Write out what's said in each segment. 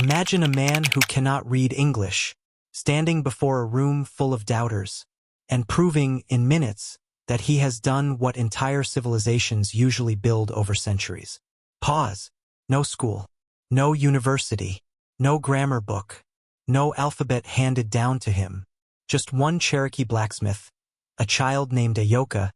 Imagine a man who cannot read English, standing before a room full of doubters, and proving in minutes that he has done what entire civilizations usually build over centuries. Pause. No school. No university. No grammar book. No alphabet handed down to him. Just one Cherokee blacksmith, a child named Ayoka,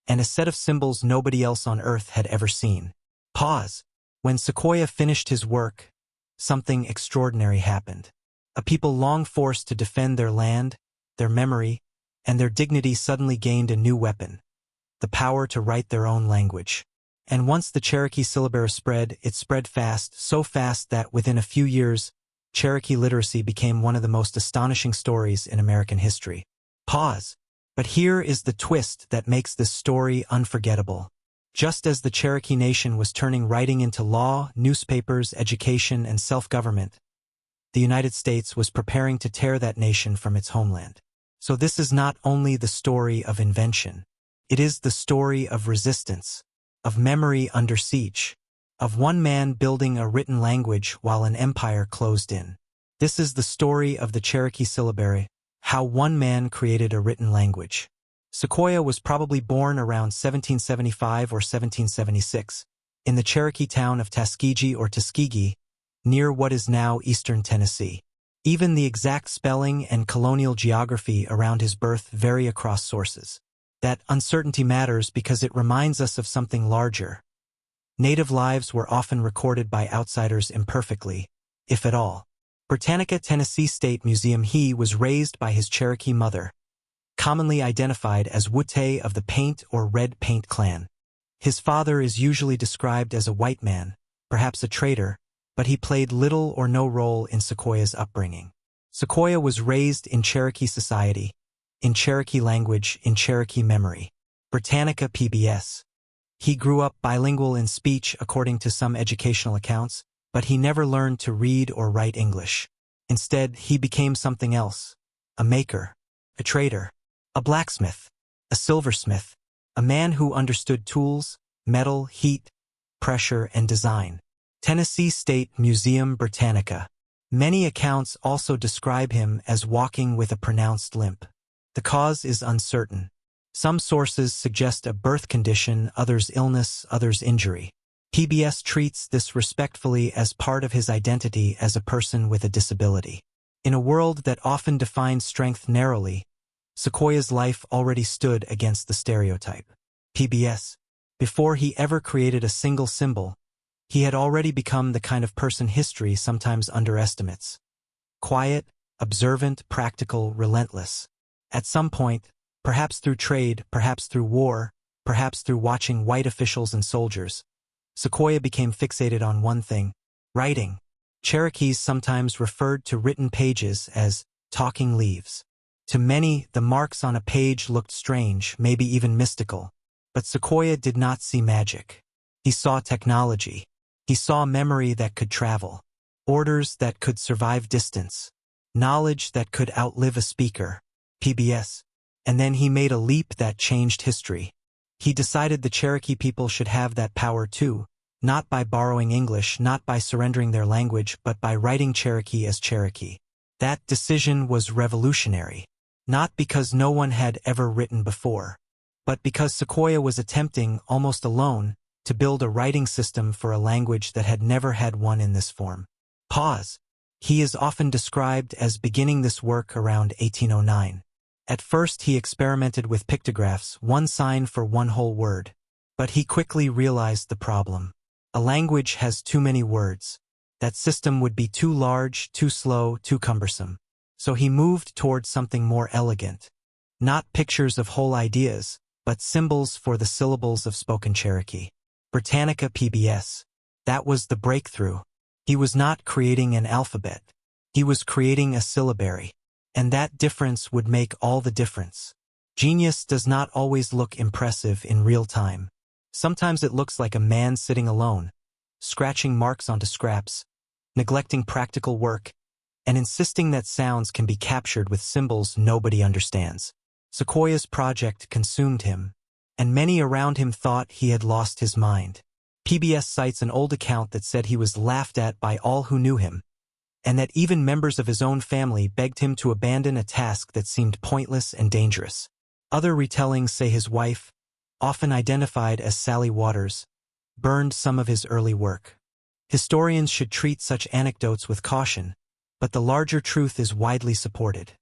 and a set of symbols nobody else on earth had ever seen. Pause. When Sequoyah finished his work, something extraordinary happened. A people long forced to defend their land, their memory, and their dignity suddenly gained a new weapon, the power to write their own language. And once the Cherokee Syllabary spread, it spread fast, so fast that within a few years, Cherokee literacy became one of the most astonishing stories in American history. Pause. But here is the twist that makes this story unforgettable. Just as the Cherokee Nation was turning writing into law, newspapers, education, and self-government, the United States was preparing to tear that nation from its homeland. So this is not only the story of invention. It is the story of resistance, of memory under siege, of one man building a written language while an empire closed in. This is the story of the Cherokee Syllabary, how one man created a written language. Sequoyah was probably born around 1775 or 1776, in the Cherokee town of Tuskegee or Tuskegee, near what is now eastern Tennessee. Even the exact spelling and colonial geography around his birth vary across sources. That uncertainty matters because it reminds us of something larger. Native lives were often recorded by outsiders imperfectly, if at all. Britannica, Tennessee State Museum. He was raised by his Cherokee mother, commonly identified as Wootay of the Paint or Red Paint clan. His father is usually described as a white man, perhaps a traitor, but he played little or no role in Sequoyah's upbringing. Sequoyah was raised in Cherokee society, in Cherokee language, in Cherokee memory. Britannica PBS. He grew up bilingual in speech according to some educational accounts, but he never learned to read or write English. Instead, he became something else: a maker, a trader, a blacksmith, a silversmith, a man who understood tools, metal, heat, pressure, and design. Tennessee State Museum, Britannica. Many accounts also describe him as walking with a pronounced limp. The cause is uncertain. Some sources suggest a birth condition, others illness, others injury. PBS treats this respectfully as part of his identity as a person with a disability. In a world that often defines strength narrowly, Sequoyah's life already stood against the stereotype. PBS. Before he ever created a single symbol, he had already become the kind of person history sometimes underestimates. Quiet, observant, practical, relentless. At some point, perhaps through trade, perhaps through war, perhaps through watching white officials and soldiers, Sequoyah became fixated on one thing: writing. Cherokees sometimes referred to written pages as talking leaves. To many, the marks on a page looked strange, maybe even mystical. But Sequoyah did not see magic. He saw technology. He saw memory that could travel, orders that could survive distance, knowledge that could outlive a speaker. PBS. And then he made a leap that changed history. He decided the Cherokee people should have that power too, not by borrowing English, not by surrendering their language, but by writing Cherokee as Cherokee. That decision was revolutionary, not because no one had ever written before, but because Sequoyah was attempting, almost alone, to build a writing system for a language that had never had one in this form. Pause. He is often described as beginning this work around 1809. At first he experimented with pictographs, one sign for one whole word. But he quickly realized the problem. A language has too many words. That system would be too large, too slow, too cumbersome. So he moved toward something more elegant. Not pictures of whole ideas, but symbols for the syllables of spoken Cherokee. Britannica PBS. That was the breakthrough. He was not creating an alphabet. He was creating a syllabary. And that difference would make all the difference. Genius does not always look impressive in real time. Sometimes it looks like a man sitting alone, scratching marks onto scraps, neglecting practical work, and insisting that sounds can be captured with symbols nobody understands. Sequoyah's project consumed him, and many around him thought he had lost his mind. PBS cites an old account that said he was laughed at by all who knew him, and that even members of his own family begged him to abandon a task that seemed pointless and dangerous. Other retellings say his wife, often identified as Sally Waters, burned some of his early work. Historians should treat such anecdotes with caution, but the larger truth is widely supported.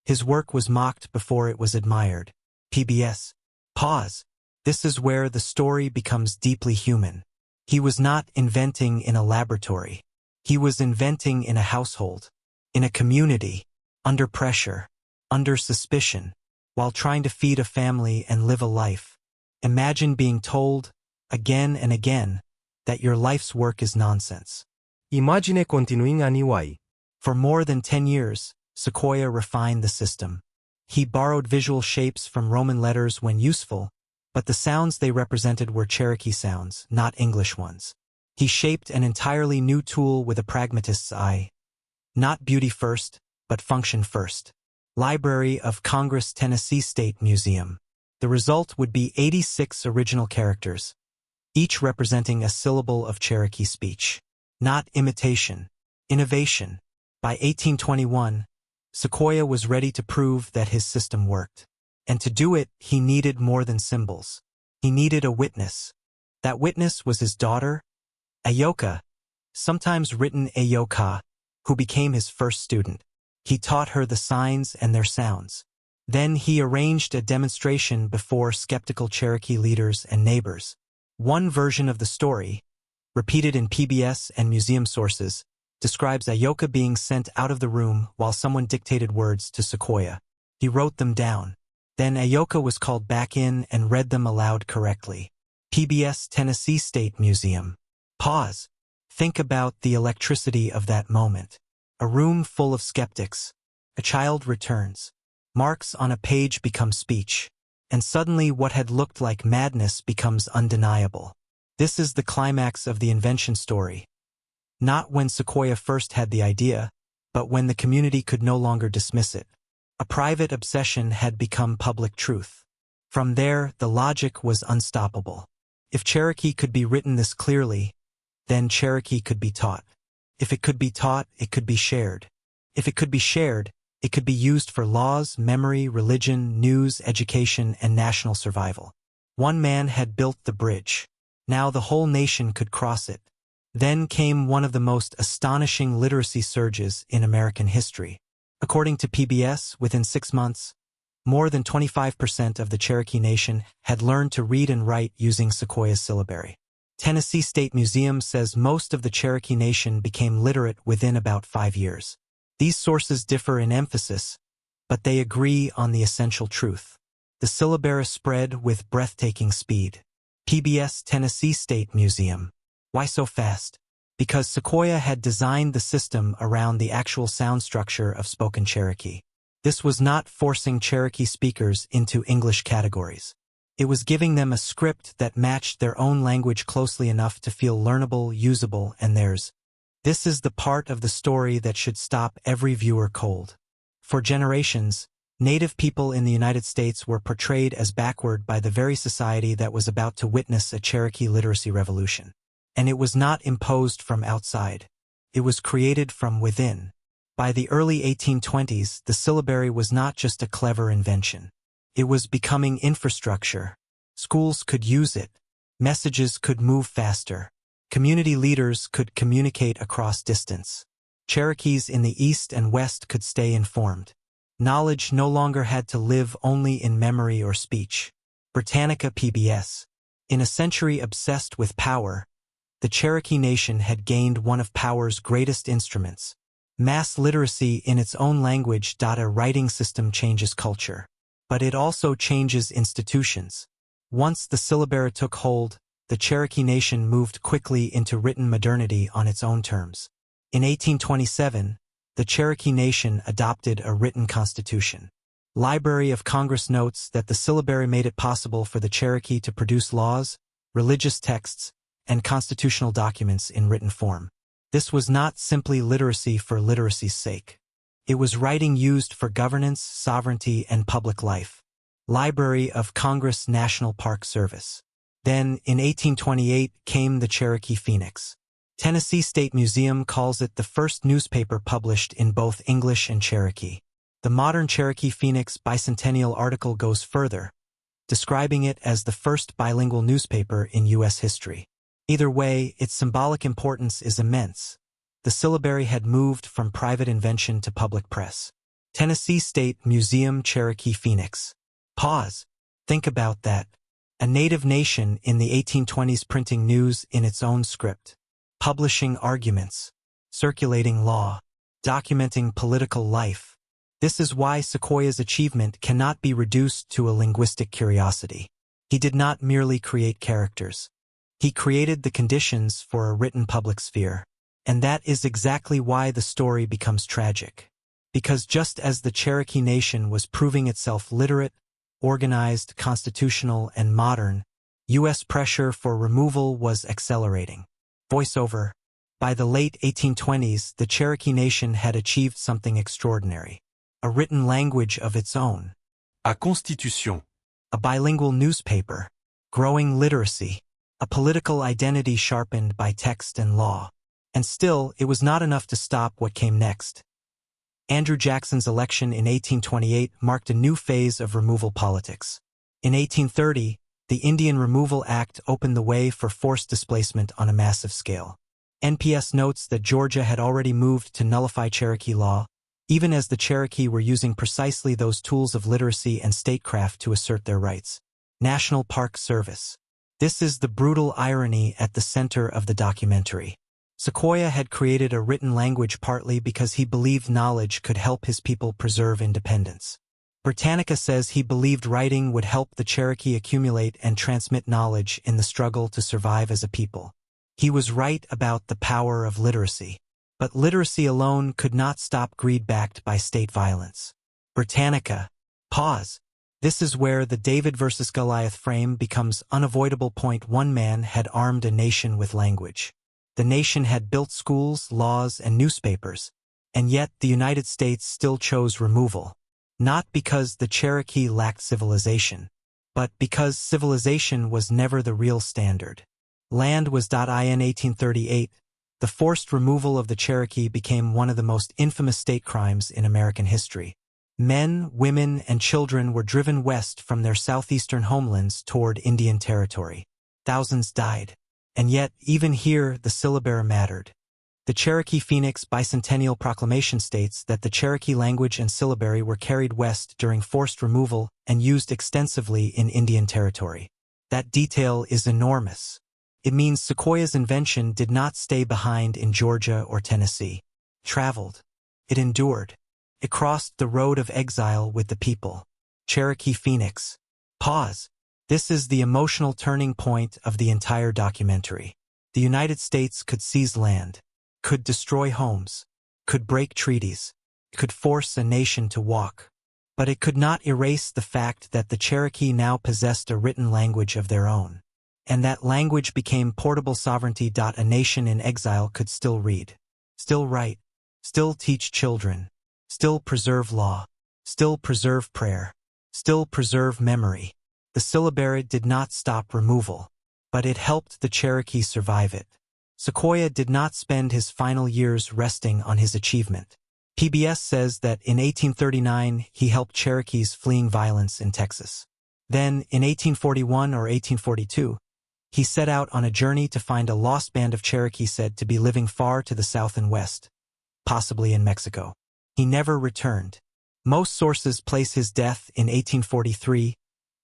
His work was mocked before it was admired. PBS. Pause. This is where the story becomes deeply human. He was not inventing in a laboratory. He was inventing in a household, in a community, under pressure, under suspicion, while trying to feed a family and live a life. Imagine being told, again and again, that your life's work is nonsense. Imagine continuing aniway. For more than 10 years, Sequoyah refined the system. He borrowed visual shapes from Roman letters when useful, but the sounds they represented were Cherokee sounds, not English ones. He shaped an entirely new tool with a pragmatist's eye. Not beauty first, but function first. Library of Congress, Tennessee State Museum. The result would be 86 original characters, each representing a syllable of Cherokee speech. Not imitation, innovation. By 1821, Sequoyah was ready to prove that his system worked. And to do it, he needed more than symbols. He needed a witness. That witness was his daughter, Ayoka, sometimes written Ayoka, who became his first student. He taught her the signs and their sounds. Then he arranged a demonstration before skeptical Cherokee leaders and neighbors. One version of the story, repeated in PBS and museum sources, describes Ayoka being sent out of the room while someone dictated words to Sequoyah. He wrote them down. Then Ayoka was called back in and read them aloud correctly. PBS Tennessee State Museum. Pause. Think about the electricity of that moment. A room full of skeptics. A child returns. Marks on a page become speech. And suddenly what had looked like madness becomes undeniable. This is the climax of the invention story. Not when Sequoyah first had the idea, but when the community could no longer dismiss it. A private obsession had become public truth. From there, the logic was unstoppable. If Cherokee could be written this clearly, then Cherokee could be taught. If it could be taught, it could be shared. If it could be shared, it could be used for laws, memory, religion, news, education, and national survival. One man had built the bridge. Now the whole nation could cross it. Then came one of the most astonishing literacy surges in American history. According to PBS, within 6 months, more than 25% of the Cherokee Nation had learned to read and write using Sequoyah's Syllabary. Tennessee State Museum says most of the Cherokee Nation became literate within about 5 years. These sources differ in emphasis, but they agree on the essential truth. The Syllabary spread with breathtaking speed. PBS Tennessee State Museum. Why so fast? Because Sequoyah had designed the system around the actual sound structure of spoken Cherokee. This was not forcing Cherokee speakers into English categories. It was giving them a script that matched their own language closely enough to feel learnable, usable, and theirs. This is the part of the story that should stop every viewer cold. For generations, Native people in the United States were portrayed as backward by the very society that was about to witness a Cherokee literacy revolution. And it was not imposed from outside. It was created from within. By the early 1820s, the syllabary was not just a clever invention. It was becoming infrastructure. Schools could use it. Messages could move faster. Community leaders could communicate across distance. Cherokees in the East and West could stay informed. Knowledge no longer had to live only in memory or speech. Britannica PBS. In a century obsessed with power, the Cherokee Nation had gained one of power's greatest instruments. Mass literacy in its own language. A writing system changes culture. But it also changes institutions. Once the syllabary took hold, the Cherokee Nation moved quickly into written modernity on its own terms. In 1827, the Cherokee Nation adopted a written constitution. Library of Congress notes that the syllabary made it possible for the Cherokee to produce laws, religious texts, and constitutional documents in written form. This was not simply literacy for literacy's sake. It was writing used for governance, sovereignty, and public life. Library of Congress National Park Service. Then, in 1828, came the Cherokee Phoenix. Tennessee State Museum calls it the first newspaper published in both English and Cherokee. The modern Cherokee Phoenix bicentennial article goes further, describing it as the first bilingual newspaper in U.S. history. Either way, its symbolic importance is immense. The Syllabary had moved from private invention to public press. Tennessee State Museum Cherokee Phoenix. Pause. Think about that. A native nation in the 1820s printing news in its own script, publishing arguments, circulating law, documenting political life. This is why Sequoyah's achievement cannot be reduced to a linguistic curiosity. He did not merely create characters. He created the conditions for a written public sphere. And that is exactly why the story becomes tragic. Because just as the Cherokee Nation was proving itself literate, organized, constitutional, and modern, U.S. pressure for removal was accelerating. Voiceover. By the late 1820s, the Cherokee Nation had achieved something extraordinary. A written language of its own. A constitution. A bilingual newspaper. Growing literacy. A political identity sharpened by text and law. And still, it was not enough to stop what came next. Andrew Jackson's election in 1828 marked a new phase of removal politics. In 1830, the Indian Removal Act opened the way for forced displacement on a massive scale. NPS notes that Georgia had already moved to nullify Cherokee law, even as the Cherokee were using precisely those tools of literacy and statecraft to assert their rights. National Park Service. This is the brutal irony at the center of the documentary. Sequoyah had created a written language partly because he believed knowledge could help his people preserve independence. Britannica says he believed writing would help the Cherokee accumulate and transmit knowledge in the struggle to survive as a people. He was right about the power of literacy. But literacy alone could not stop greed backed by state violence. Britannica. Pause. This is where the David versus Goliath frame becomes unavoidable. One man had armed a nation with language. The nation had built schools, laws, and newspapers, and yet the United States still chose removal. Not because the Cherokee lacked civilization, but because civilization was never the real standard. Land was. In 1838, the forced removal of the Cherokee became one of the most infamous state crimes in American history. Men, women, and children were driven west from their southeastern homelands toward Indian Territory. Thousands died. And yet, even here, the Syllabary mattered. The Cherokee Phoenix Bicentennial Proclamation states that the Cherokee language and syllabary were carried west during forced removal and used extensively in Indian Territory. That detail is enormous. It means Sequoyah's invention did not stay behind in Georgia or Tennessee. It traveled. It endured. It crossed the road of exile with the people. Cherokee Phoenix. Pause. This is the emotional turning point of the entire documentary. The United States could seize land, could destroy homes, could break treaties, could force a nation to walk. But it could not erase the fact that the Cherokee now possessed a written language of their own. And that language became portable sovereignty. A nation in exile could still read, still write, still teach children, still preserve law, still preserve prayer, still preserve memory. The Syllabary did not stop removal, but it helped the Cherokee survive it. Sequoyah did not spend his final years resting on his achievement. PBS says that in 1839 he helped Cherokees fleeing violence in Texas. Then, in 1841 or 1842, he set out on a journey to find a lost band of Cherokee said to be living far to the south and west, possibly in Mexico. He never returned. Most sources place his death in 1843,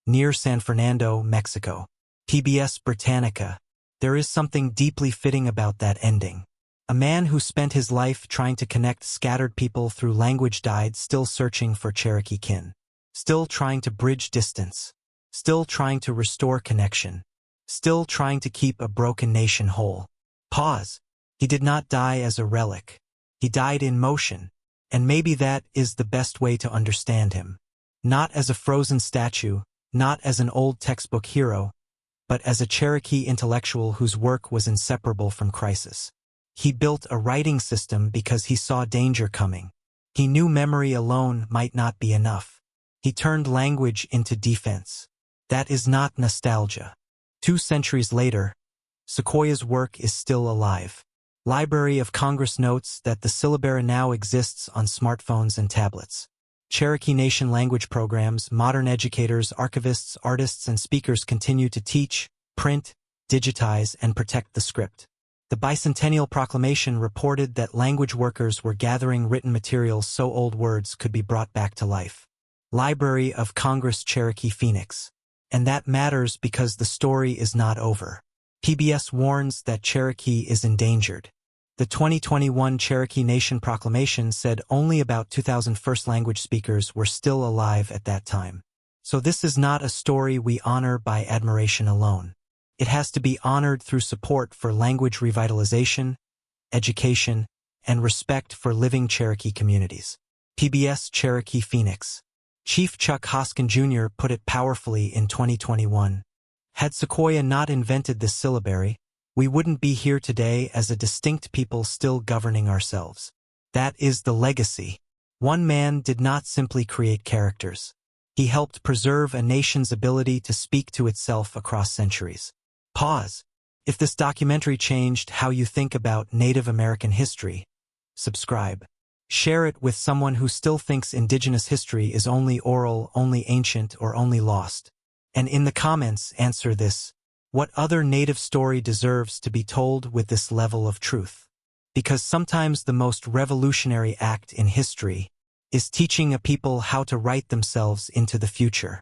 near San Fernando, Mexico. PBS Britannica. There is something deeply fitting about that ending. A man who spent his life trying to connect scattered people through language died still searching for Cherokee kin. Still trying to bridge distance. Still trying to restore connection. Still trying to keep a broken nation whole. Pause. He did not die as a relic. He died in motion. And maybe that is the best way to understand him. Not as a frozen statue, not as an old textbook hero, but as a Cherokee intellectual whose work was inseparable from crisis. He built a writing system because he saw danger coming. He knew memory alone might not be enough. He turned language into defense. That is not nostalgia. 2 centuries later, Sequoyah's work is still alive. Library of Congress notes that the Syllabary now exists on smartphones and tablets. Cherokee Nation language programs, modern educators, archivists, artists, and speakers continue to teach, print, digitize, and protect the script. The Bicentennial Proclamation reported that language workers were gathering written materials so old words could be brought back to life. Library of Congress Cherokee Phoenix. And that matters because the story is not over. PBS warns that Cherokee is endangered. The 2021 Cherokee Nation Proclamation said only about 2,000 first language speakers were still alive at that time. So this is not a story we honor by admiration alone. It has to be honored through support for language revitalization, education, and respect for living Cherokee communities. PBS Cherokee Phoenix. Chief Chuck Hoskin Jr. put it powerfully in 2021. Had Sequoyah not invented this syllabary, we wouldn't be here today as a distinct people still governing ourselves. That is the legacy. One man did not simply create characters. He helped preserve a nation's ability to speak to itself across centuries. Pause. If this documentary changed how you think about Native American history, subscribe. Share it with someone who still thinks Indigenous history is only oral, only ancient, or only lost. And in the comments, answer this. What other Native story deserves to be told with this level of truth? Because sometimes the most revolutionary act in history is teaching a people how to write themselves into the future.